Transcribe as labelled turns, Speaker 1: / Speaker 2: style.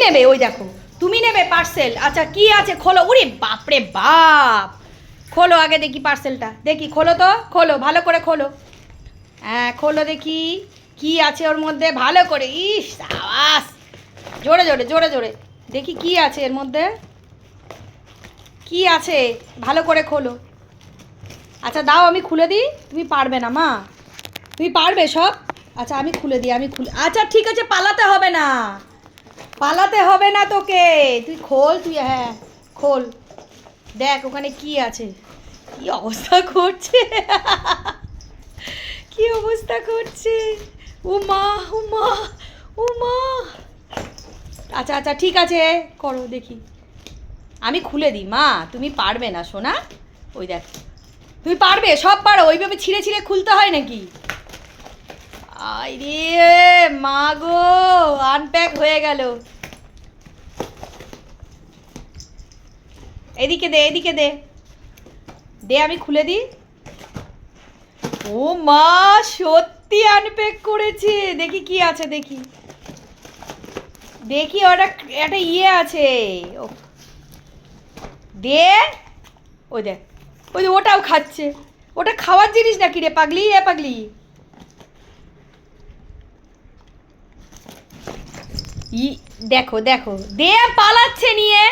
Speaker 1: নেবে, ওই দেখো তুমি নেবে পার্সেল। আচ্ছা কি আছে খোলো। উরে বাপরে বাপ, খোলো আগে দেখি পার্সেলটা, দেখি খোলো তো, খোলো ভালো করে খোলো। হ্যাঁ খোলো দেখি কি আছে ওর মধ্যে, ভালো করে। ইস আওয়াজ, জোরে জোরে জোরে জোরে দেখি কি আছে এর মধ্যে, কি আছে ভালো করে খোলো। আচ্ছা দাও আমি খুলে দিই, তুমি পারবে না মা, তুমি পারবে সব। আচ্ছা আমি খুলে দিই, আমি খুলে, আচ্ছা ঠিক আছে, পালাতে হবে না, পালাতে হবে না তোকে, তুই খোল, তুই হ্যাঁ খোল, দেখ ওখানে কি আছে। কি অবস্থা করছে কি অবস্থা করছে, ও মা ও মা ও মা। আচ্ছা আচ্ছা ঠিক আছে, করো দেখি, আমি খুলে দিই মা, তুমি পারবে না সোনা। ওই দেখ, তুমি পারবে, সব পারো, ওইভাবে ছিঁড়ে ছিঁড়ে খুলতে হয় নাকি। আরে মা গো, আনপ্যাক হয়ে গেল। এদিকে দে, এদিকে দে, দে আমি খুলে দিই। ও মা, সত্যি আনপ্যাক করেছে, দেখি কি আছে, দেখি দেখি ওটা একটা ইয়ে আছে, ও দে, ওই দেখ, ওই যে ওটাও খাচ্ছে, ওটা খাওয়ার জিনিস নাকি রে পাগলি, এ পাগলি। ই দেখো দেখো, দে পালাচ্ছে নিয়ে।